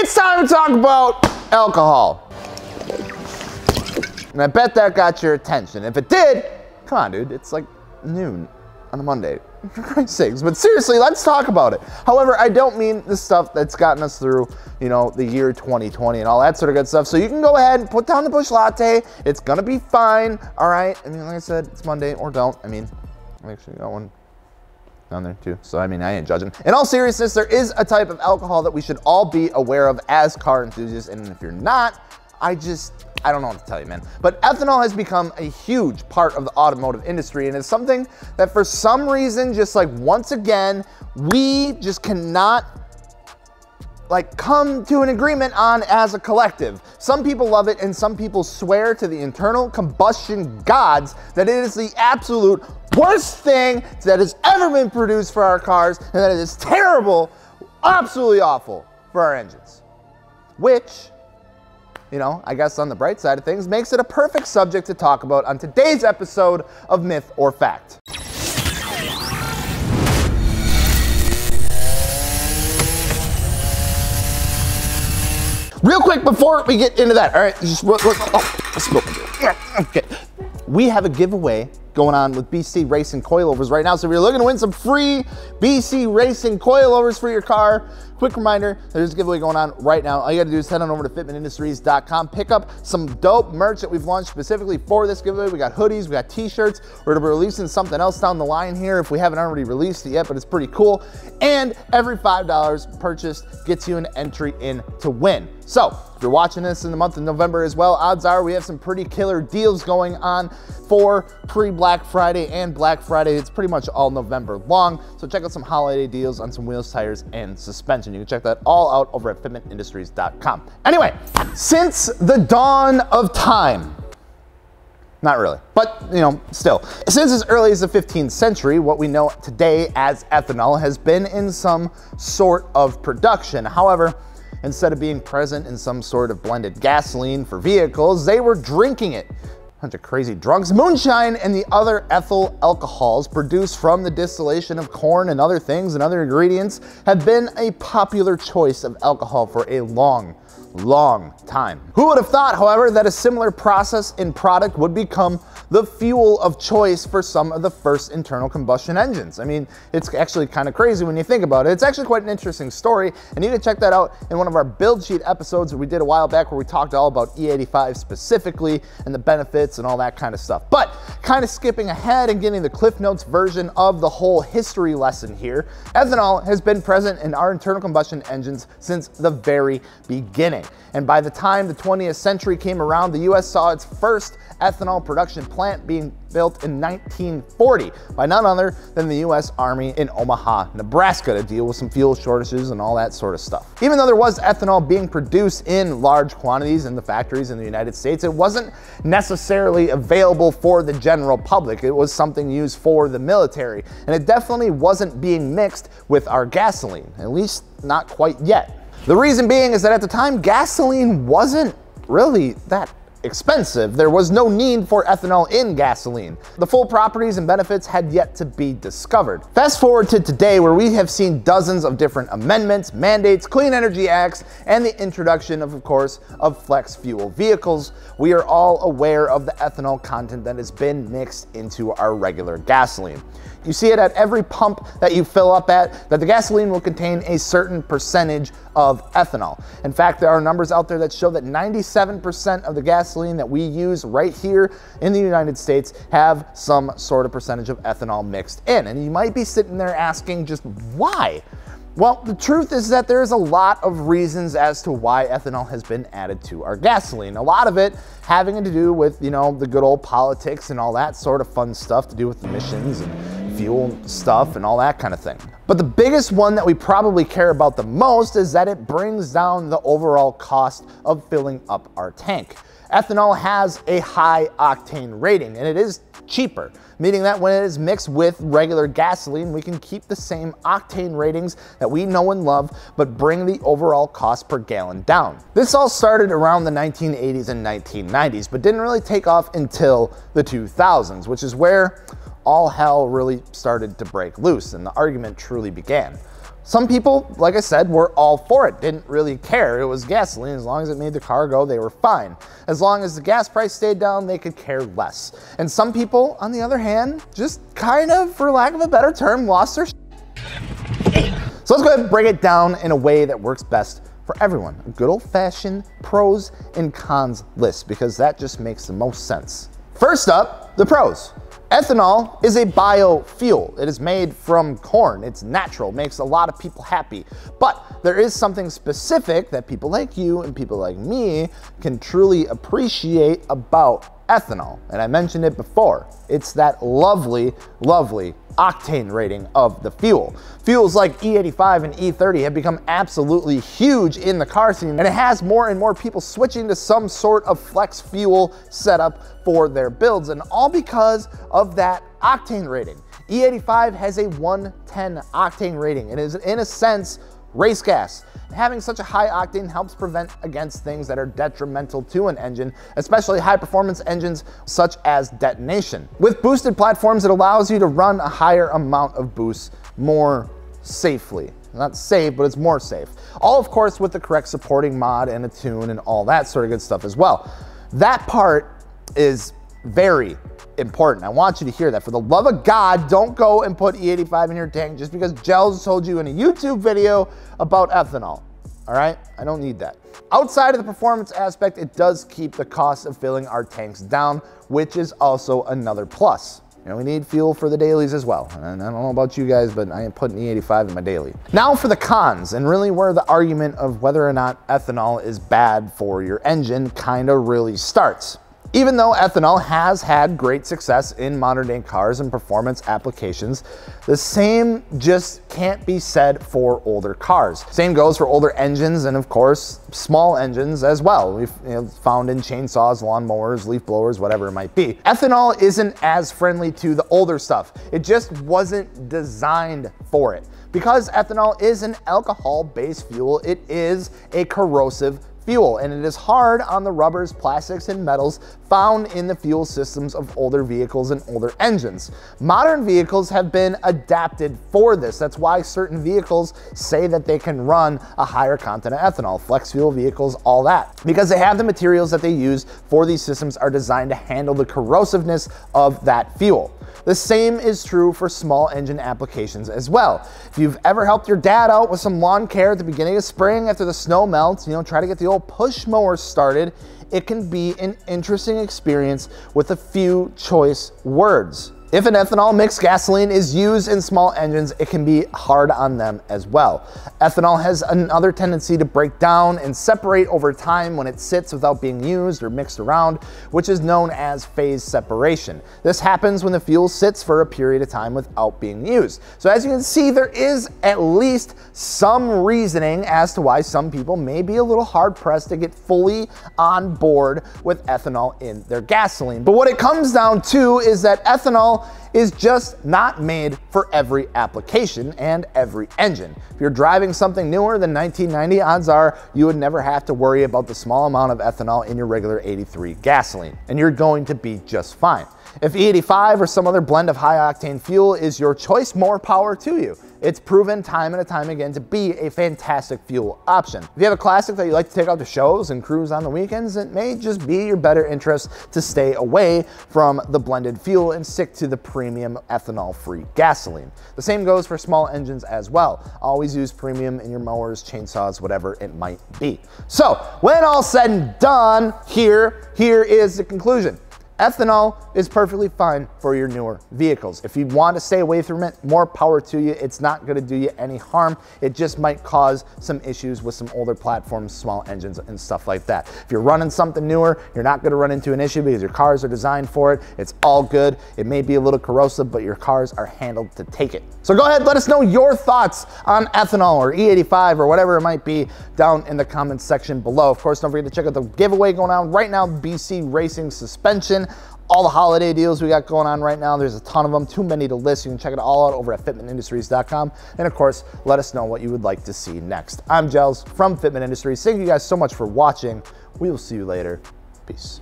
It's time to talk about alcohol. And I bet that got your attention. If it did, come on, dude, it's like noon on a Monday. For Christ's sakes. But seriously, let's talk about it. However, I don't mean the stuff that's gotten us through, you know, the year 2020 and all that sort of good stuff. So you can go ahead and put down the Busch Latte. It's gonna be fine, all right? I mean, like I said, it's Monday, or don't. I mean, I actually got one down there too. So, I mean, I ain't judging. In all seriousness, there is a type of alcohol that we should all be aware of as car enthusiasts. And if you're not, I don't know what to tell you, man. But ethanol has become a huge part of the automotive industry, and it's something that for some reason, just like once again, we just cannot like come to an agreement on as a collective. Some people love it, and some people swear to the internal combustion gods that it is the absolute worst thing that has ever been produced for our cars, and that it is terrible, absolutely awful for our engines. Which, you know, I guess on the bright side of things, makes it a perfect subject to talk about on today's episode of Myth or Fact. Real quick before we get into that, all right, just look, okay. We have a giveaway going on with BC Racing Coilovers right now. So if you're looking to win some free BC Racing Coilovers for your car, quick reminder, there's a giveaway going on right now. All you gotta do is head on over to fitmentindustries.com, pick up some dope merch that we've launched specifically for this giveaway. We got hoodies, we got t-shirts. We're gonna be releasing something else down the line here if we haven't already released it yet, but it's pretty cool. And every $5 purchased gets you an entry in to win. So if you're watching this in the month of November as well, odds are we have some pretty killer deals going on for pre-Black Friday and Black Friday. It's pretty much all November long. So check out some holiday deals on some wheels, tires, and suspension. You can check that all out over at fitmentindustries.com. Anyway, since the dawn of time, not really, but you know, still. Since as early as the 15th century, what we know today as ethanol has been in some sort of production. However, instead of being present in some sort of blended gasoline for vehicles, they were drinking it. Bunch of crazy drunks. Moonshine and the other ethyl alcohols produced from the distillation of corn and other things and other ingredients have been a popular choice of alcohol for a long time. Who would have thought, however, that a similar process in product would become the fuel of choice for some of the first internal combustion engines? I mean, it's actually kind of crazy when you think about it. It's actually quite an interesting story, and you can check that out in one of our build sheet episodes that we did a while back where we talked all about E85 specifically and the benefits and all that kind of stuff. But kind of skipping ahead and getting the Cliff Notes version of the whole history lesson here, ethanol has been present in our internal combustion engines since the very beginning. And by the time the 20th century came around, the US saw its first ethanol production plant being built in 1940 by none other than the US Army in Omaha, Nebraska, to deal with some fuel shortages and all that sort of stuff. Even though there was ethanol being produced in large quantities in the factories in the United States, it wasn't necessarily available for the general public. It was something used for the military, and it definitely wasn't being mixed with our gasoline, at least not quite yet. The reason being is that at the time, gasoline wasn't really that expensive. There was no need for ethanol in gasoline. The full properties and benefits had yet to be discovered. Fast forward to today, where we have seen dozens of different amendments, mandates, clean energy acts, and the introduction of course, of flex fuel vehicles. We are all aware of the ethanol content that has been mixed into our regular gasoline. You see it at every pump that you fill up at, that the gasoline will contain a certain percentage of ethanol. In fact, there are numbers out there that show that 97% of the gasoline that we use right here in the United States have some sort of percentage of ethanol mixed in. And you might be sitting there asking, just why? Well, the truth is that there's a lot of reasons as to why ethanol has been added to our gasoline. A lot of it having to do with, you know, the good old politics and all that sort of fun stuff to do with emissions and fuel stuff and all that kind of thing. But the biggest one that we probably care about the most is that it brings down the overall cost of filling up our tank. Ethanol has a high octane rating, and it is cheaper, meaning that when it is mixed with regular gasoline, we can keep the same octane ratings that we know and love, but bring the overall cost per gallon down. This all started around the 1980s and 1990s, but didn't really take off until the 2000s, which is where all hell really started to break loose and the argument truly began. Some people, like I said, were all for it, didn't really care. It was gasoline. As long as it made the car go, they were fine. As long as the gas price stayed down, they could care less. And some people, on the other hand, just kind of, for lack of a better term, lost their So let's go ahead and break it down in a way that works best for everyone. A good old-fashioned pros and cons list, because that just makes the most sense. First up, the pros. Ethanol is a biofuel. It is made from corn. It's natural, makes a lot of people happy. But there is something specific that people like you and people like me can truly appreciate about ethanol. And I mentioned it before. It's that lovely, lovely octane rating of the fuel. Fuels like E85 and E30 have become absolutely huge in the car scene, and it has more and more people switching to some sort of flex fuel setup for their builds, and all because of that octane rating. E85 has a 110 octane rating. It is, in a sense, race gas. Having such a high octane helps prevent against things that are detrimental to an engine, especially high performance engines such as detonation. With boosted platforms, it allows you to run a higher amount of boost more safely. Not safe, but it's more safe. All, of course, with the correct supporting mod and a tune and all that sort of good stuff as well. That part is very important. I want you to hear that. For the love of God, don't go and put E85 in your tank just because Gels told you in a YouTube video about ethanol. All right? I don't need that. Outside of the performance aspect, it does keep the cost of filling our tanks down, which is also another plus. You know, we need fuel for the dailies as well. And I don't know about you guys, but I am putting E85 in my daily. Now for the cons, and really where the argument of whether or not ethanol is bad for your engine kind of really starts. Even though ethanol has had great success in modern day cars and performance applications, the same just can't be said for older cars. Same goes for older engines and, of course, small engines as well. We've found in chainsaws, lawnmowers, leaf blowers, whatever it might be. Ethanol isn't as friendly to the older stuff. It just wasn't designed for it. Because ethanol is an alcohol-based fuel, it is a corrosive fuel, and it is hard on the rubbers, plastics, and metals found in the fuel systems of older vehicles and older engines. Modern vehicles have been adapted for this. That's why certain vehicles say that they can run a higher content of ethanol, flex fuel vehicles, all that. Because they have the materials that they use for these systems are designed to handle the corrosiveness of that fuel. The same is true for small engine applications as well. If you've ever helped your dad out with some lawn care at the beginning of spring after the snow melts, try to get the old push mower started, it can be an interesting experience with a few choice words. If an ethanol mixed gasoline is used in small engines, it can be hard on them as well. Ethanol has another tendency to break down and separate over time when it sits without being used or mixed around, which is known as phase separation. This happens when the fuel sits for a period of time without being used. So as you can see, there is at least some reasoning as to why some people may be a little hard pressed to get fully on board with ethanol in their gasoline. But what it comes down to is that ethanol is just not made for every application and every engine. If you're driving something newer than 1990, odds are you would never have to worry about the small amount of ethanol in your regular 83 gasoline, and you're going to be just fine. If E85 or some other blend of high octane fuel is your choice, more power to you. It's proven time and time again to be a fantastic fuel option. If you have a classic that you like to take out to shows and cruise on the weekends, it may just be your better interest to stay away from the blended fuel and stick to the premium ethanol-free gasoline. The same goes for small engines as well. Always use premium in your mowers, chainsaws, whatever it might be. So when all said and done, here is the conclusion. Ethanol is perfectly fine for your newer vehicles. If you want to stay away from it, more power to you. It's not going to do you any harm. It just might cause some issues with some older platforms, small engines, and stuff like that. If you're running something newer, you're not going to run into an issue because your cars are designed for it. It's all good. It may be a little corrosive, but your cars are handled to take it. So go ahead, let us know your thoughts on ethanol or E85 or whatever it might be down in the comments section below. Of course, don't forget to check out the giveaway going on right now, BC Racing Suspension. All the holiday deals we got going on right now. There's a ton of them, too many to list. You can check it all out over at fitmentindustries.com. And of course, let us know what you would like to see next. I'm Gels from Fitment Industries. Thank you guys so much for watching. We will see you later. Peace.